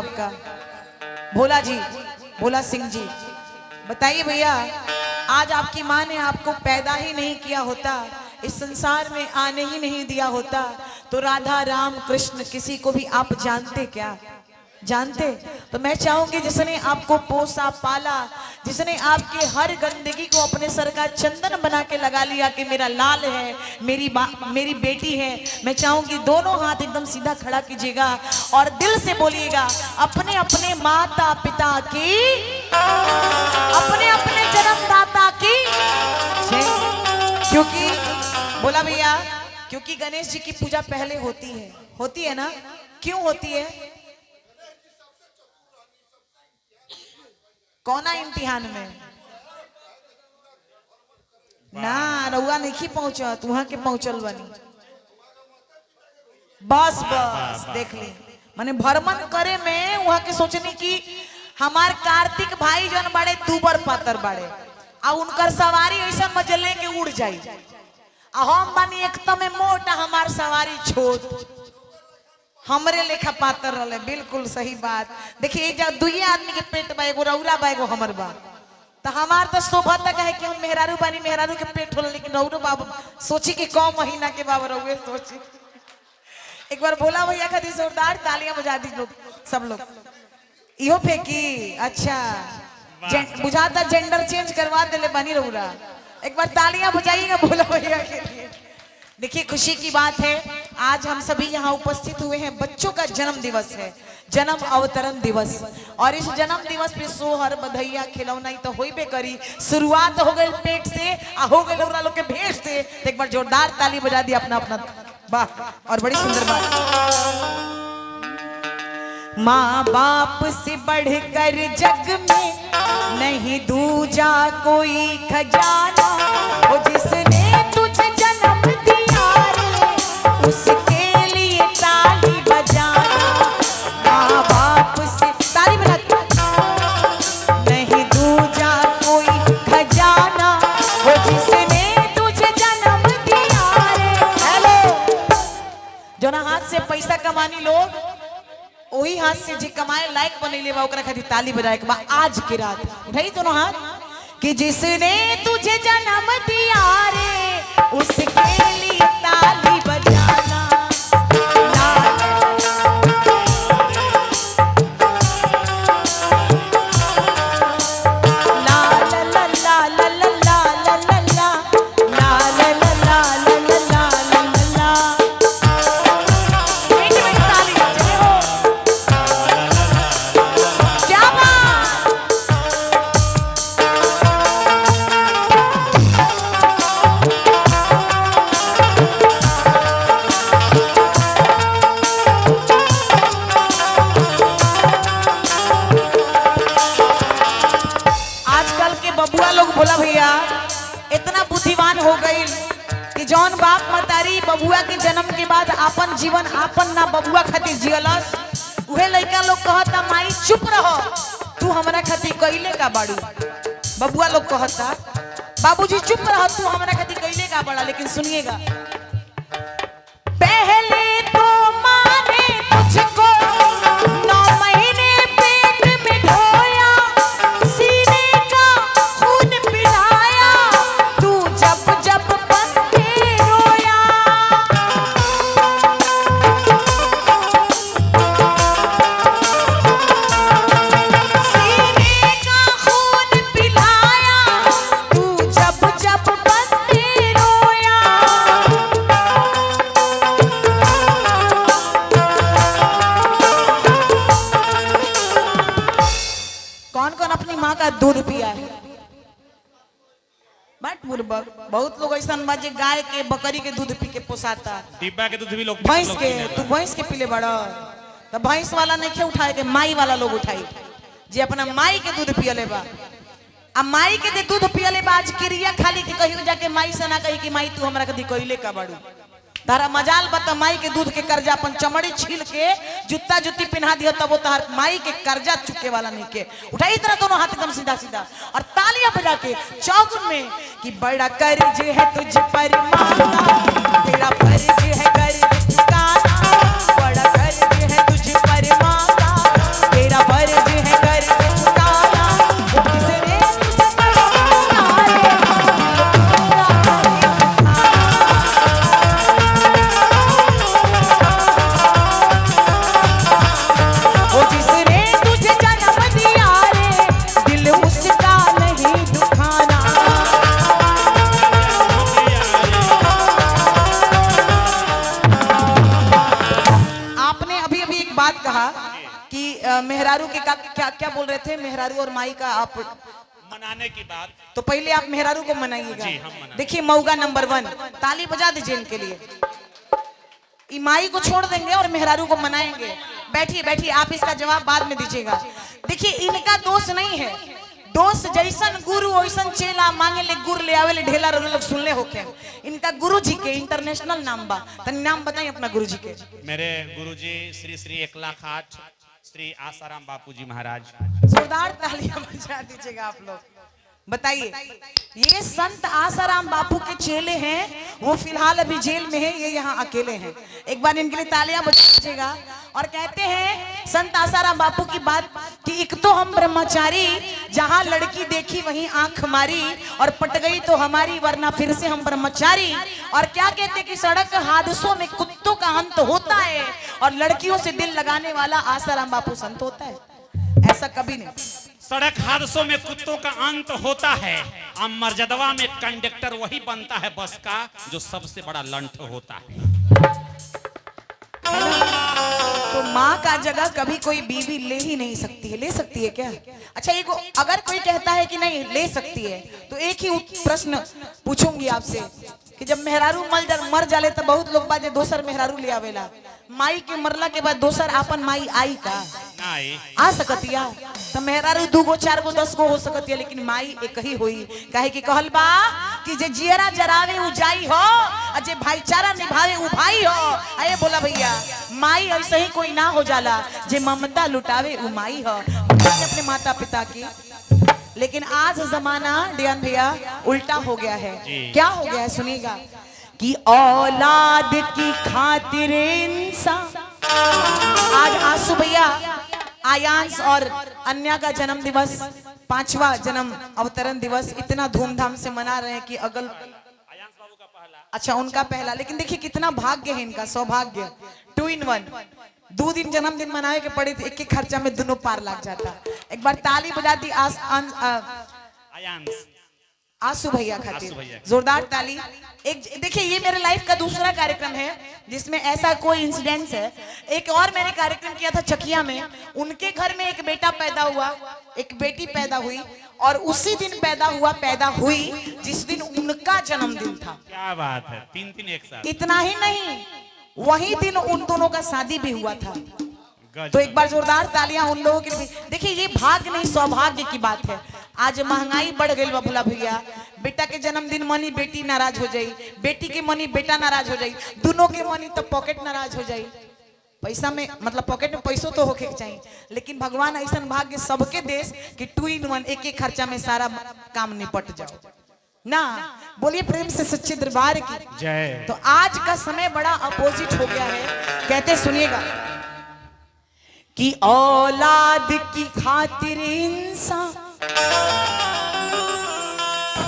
आपका? भोला जी, भोला सिंह जी, बताइए भैया, आज आपकी माँ ने आपको पैदा ही नहीं किया होता, इस संसार में आने ही नहीं दिया होता, तो राधा राम कृष्ण किसी को भी आप जानते क्या? जानते? तो मैं चाहूंगी जिसने आपको पोसा पाला, जिसने आपके हर गंदगी को अपने सर का चंदन बना के लगा लिया कि मेरा लाल है, मेरी बेटी है, मैं चाहूंगी दोनों हाथ एकदम सीधा खड़ा कीजिएगा और दिल से बोलिएगा अपने अपने माता पिता की, अपने अपने जन्मदाता की जय। क्योंकि बोला भैया, क्योंकि गणेश जी की पूजा पहले होती है ना? क्यों होती है? कौना इम्तिहान में ना रउआ नहीं पहुंचा, तुहा के पहुंचल बनी। बस बस देख ली, माने भ्रमण करे में वहां के सोचनी कि हमार कार्तिक भाई जन बड़े दूबर पातर बड़े आ उनकर सवारी ऐसा मजले के उड़ जाई, आ हम बानी एकदम मोटा, हमार सवारी छोट, हमरे लेखा पातर रहे। बिल्कुल सही बात। देखिए जब दुइये आदमी के पेट बा, एगो रौरा बा एगो हमर बा, तो हमार तो शोभा तक है कि हम मेहरारू बानी, मेहरारू के पेट होला, लेकिन रौरो बाबू सोची कि कौ महीना के बाबू रहुए सोची। एक बार भोला भैया का जोरदार तालियां बजा दी लोग, सब लोग। इहो फेंकी, अच्छा बुझाता जेंडर चेंज करवा देले बानी रौरा। एक बार तालियां बजाइएगा भोला भैया के लिए। देखिए खुशी की बात है, आज हम सभी यहाँ उपस्थित हुए हैं, बच्चों का जन्म दिवस है, जन्म अवतरण दिवस, और इस जन्म दिवस पे सोहर बधैया खिलौना तो होइबे करी। शुरुआत हो गई पेट से, हो गई लोग के भेष से, तो एक बार जोरदार ताली बजा दी अपना अपना। वाह, और बड़ी सुंदर बात, माँ बाप से बढ़कर जग में नहीं दूजा कोई खजाना, वो जिसने तुझे जन्म दिया रे उसके लिए ताली बजाना। माँ बाप से ताली बजा, नहीं दूजा कोई खजाना, वो जिसने तुझे जन्म दिया रे। हेलो, जो ना हाथ से पैसा कमानी लोग, वही हाथ से जी कमाए लायक बनेले बा, ओकरा खातिर ताली बजाए के बा आज की रात। उठाई दोनों हाथ कि जिसने तुझे जन्म दिया रे उसके लिए ताली बजाना। बोला भैया इतना बुद्धिमान हो गई कि जौन बाप मतारी बबुआ के जन्म के बाद अपन जीवन आपन ना बबुआ खातिर जियलस, उहे लड़का लोग कहता माई चुप रहो, तू हमरा खातिर कइले का बाड़ू। बबुआ लोग कहता बाबूजी चुप रहो, तू हमरा खातिर कइले का बड़ा। लेकिन सुनिएगा, पहले तो माँ ने तुझको 9 महीने पेट में ढोया, सीने का खून पिलाया, तू जब जब बन के रोया। सीने का खून पिलाया, तू जब जब बन के रोया। कौन कौन अपनी माँ का दूध पिया है? बट मुर्बक बहुत लोग ऐसा बाजे गाय के बकरी के दूध पी के पोसाता, डिब्बा के दूध भी लोग भैंस के, तू भैंस के पीले बड़ा, तो भैंस वाला नहीं खे उठाए के माई वाला लोग उठाई, जे अपना माई के दूध पियले बा। अब माई के दे दूध पियले बा, आज क्रिया खाली की कहियो जाके माई से ना कही कि माई तू हमरा कदी कइले का बाड़ू। तारा मजाल बता माई के दूध के कर्जा अपन चमड़ी छील के जूता जुत्ती पहना दिया, तब वो तार माई के कर्जा चुके वाला नहीं के। उठाई तरह दोनों हाथ एकदम सीधा सीधा और तालियां बजा के चौगुन में कि बड़ा कर्ज है तुझ पर माता, तेरा फर्ज है कर्ज चुकाना। बड़ा कर्ज है तुझ पर माता, मेहरारू के क्या क्या बोल रहे थे, मेहरारू और माई का आप मनाने की बात, तो पहले आप मेहरारू को मनाइएगा। जी, हम मनाएंगे। देखिए मौगा नंबर 1, ताली बजा दीजिए इनके लिए। माई को छोड़ देंगे और मेहरारू को मनाएंगे। बैठिए बैठिए, आप इसका जवाब बाद में दीजिएगा। देखिए इनका दोष नहीं है, दोष जैसन गुरु वैसन चेला, मांगे ले गुर ले आवे ले ढेला, लोग सुनले होके। इनका गुरु जी के इंटरनेशनल नाम बा, तनी नाम बताइए अपना गुरु जी के। मेरे गुरुजी श्री श्री 1,08 श्री आसाराम बापूजी महाराज। जोरदार तालियां बजा दीजिएगा आप लोग। बताइए, ये संत आसाराम बापू के चेले हैं, वो फिलहाल अभी जेल में है, ये यहाँ अकेले हैं। एक बार इनके लिए तालियां बजा दीजिएगा। और कहते हैं संत आसाराम बापू की बात कि एक तो हम ब्रह्मचारी, जहां लड़की देखी वहीं आंख मारी, और पट गई तो हमारी, वरना फिर से हम ब्रह्मचारी। और क्या कहते हैं कि सड़क हादसों में कुत्तों का अंत होता है, और लड़कियों से दिल लगाने वाला आसाराम बापू संत होता है। ऐसा कभी नहीं। सड़क हादसों में कुत्तों का अंत होता है, मर्यादवा में कंडक्टर वही बनता है बस का जो सबसे बड़ा लंठ होता है। तो माँ का जगह कभी कोई बीवी ले ही नहीं सकती है। ले सकती है क्या? अच्छा, एक अगर कोई कहता है कि नहीं ले सकती है, तो एक ही प्रश्न पूछूंगी आपसे कि जब मेहरारू मर जाले तो बहुत लोग बाजे दोसर मेहरारू ले आवेला, माई के मरला के बाद दोसर आपन माई आई का आ सकतिया? तो मेहरारू 2 गो 4 गो 10 गो हो सकतिया, लेकिन माई एक ही होई। काहे कि कहल बा कि जे जियरा जरावे उ जाई हो, और जे भाईचारा निभावे उ भाई हो। अरे बोला भैया, माई ऐसे ही कोई ना हो जाला, जे ममता लुटावे उ माई हो अपने माता पिता की। लेकिन आज जमाना डियान भैया उल्टा हो गया है। क्या हो गया है सुनिएगा, कि औलाद की खातिर इंसान। आज आंसू भैया आयांश और अन्या का जन्म दिवस, 5वां जन्म अवतरण दिवस इतना धूमधाम से मना रहे हैं कि अगल अच्छा उनका पहला, लेकिन देखिए कितना भाग्य है इनका, सौभाग्य। 2 in 1, 2 दिन जन्मदिन मनाए के पड़े थे, एक खर्चा में दोनों पार लग जाता। एक बार ताली बजा दी आंसू भैया खातिर, जोरदार ताली। एक देखिए, ये मेरे लाइफ का दूसरा कार्यक्रम है जिसमें ऐसा कोई इंसिडेंट है। एक और मैंने कार्यक्रम किया था चकिया में, उनके घर में एक बेटा पैदा हुआ, एक बेटी पैदा हुई, और उसी दिन पैदा हुई जिस दिन उनका जन्मदिन था। क्या बात है, 3 एक साथ। इतना ही नहीं, वही दिन उन दोनों का शादी भी हुआ था। तो एक बार जोरदार तालियां उन लोगों के लिए। देखिए ये भाग्य नहीं सौभाग्य की बात है। आज महंगाई बढ़ गई भोला भैया, बेटा के जन्मदिन मनी बेटी नाराज हो जाई, बेटी के मनी बेटा नाराज हो जाई, दोनों के मनी तो पॉकेट नाराज हो जाई। पैसा में मतलब पॉकेट में पैसों तो होके चाहिए, लेकिन भगवान ऐसा भाग्य सबके देश कि 2 in 1 एक एक खर्चा में सारा काम निपट जाओ ना। बोलिए प्रेम से सच्चे दरबार की जय। तो आज का समय बड़ा अपोजिट हो गया है। कहते सुनिएगा कि औलाद की खातिर इंसान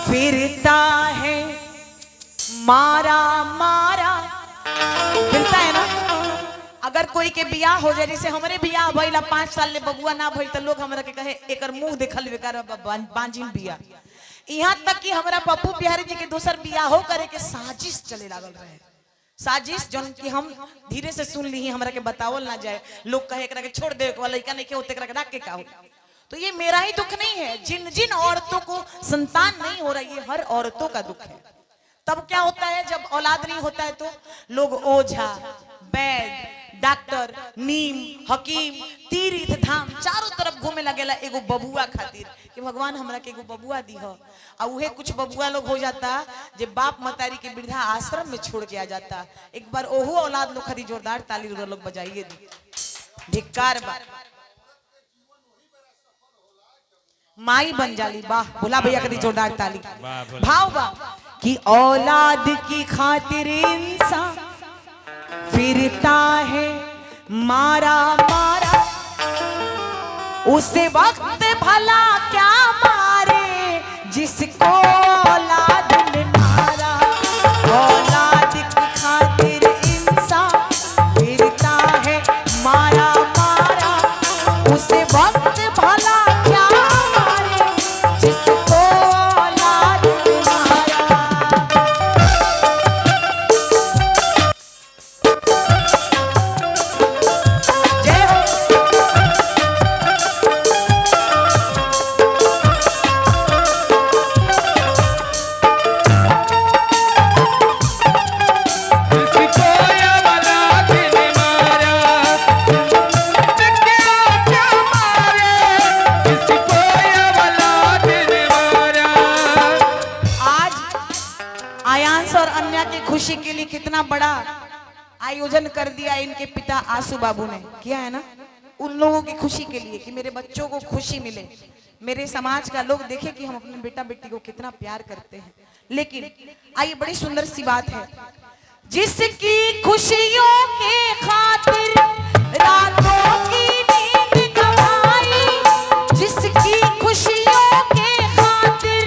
फिरता है मारा मारा, फिरता है ना। अगर कोई के बियाह हो जाए, जैसे हमारे बियाह भइला 5 साल ले बबुआ ना भइल, तो लोग हमरा के कहे एकर मुंह देखल बेकार बांजिन बिया। यहाँ तक कि हमारा पप्पू बिहारी जी के दोसर बियाहो करे के साजिश चले लागल रहे। साजिश जौन कि हम धीरे से सुन ली, हमरा के बतावल ना जाए, लोग कहे एकरा के छोड़ दे, लड़का नहीं के होते एकरा के रख के का हो। तो ये मेरा ही दुख नहीं है, जिन जिन औरतों को संतान नहीं हो रही है, हर औरतों का दुख है। तब क्या होता है जब औलाद नहीं होता है, तो लोग ओझा, वैद्य, डॉक्टर, नीम, हकीम, तीर्थ धाम चारों तरफ घूमे लगेला एगो बबुआ खातिर कि भगवान हमरा के एगो बबुआ दी हो। और उहे कुछ बबुआ लोग हो जाता जे बाप मतारी के वृद्धा आश्रम में छोड़ के आ जाता। एक बार ओहो औलाद लोग खरी जोरदार ताली लोग बजाइए दी। धिक्कार बा, माई बन जाली। वाह भोला भैया कदी जोरदार ताली। भाव बा कि औलाद की खातिर इंसान फिरता है मारा मारा, उसे वक्त भला क्या मारे जिसको औलाद ने मारा। औलाद की खातिर इंसान फिरता है मारा मारा, उसे वक्त भला क्या मारे जिसको औलाद ने मारा। जय हो प्रियांश और अन्या की खुशी के लिए कितना बड़ा आयोजन कर दिया इनके पिता आसू बाबू ने, किया है ना, उन लोगों की खुशी के लिए कि मेरे बच्चों को खुशी मिले, मेरे समाज का लोग देखे कि हम अपने बेटा बेटी को कितना प्यार करते हैं। लेकिन आइए बड़ी सुंदर सी बात है, जिसकी खुशियों के खातिर रातों की नींद गंवाई, जिसकी खुशियों के खातिर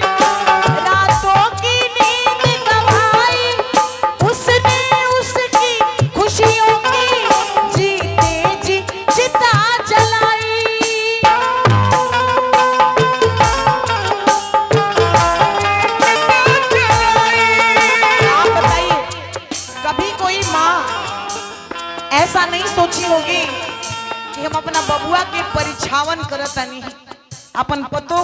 रातों की नींद गंवाई, उसने उसकी खुशियों की जीते जी चिता जलाई। आप बताइए, कभी कोई माँ ऐसा नहीं सोची होगी कि हम अपना बबुआ के परिछावन करत नहीं, अपन पतो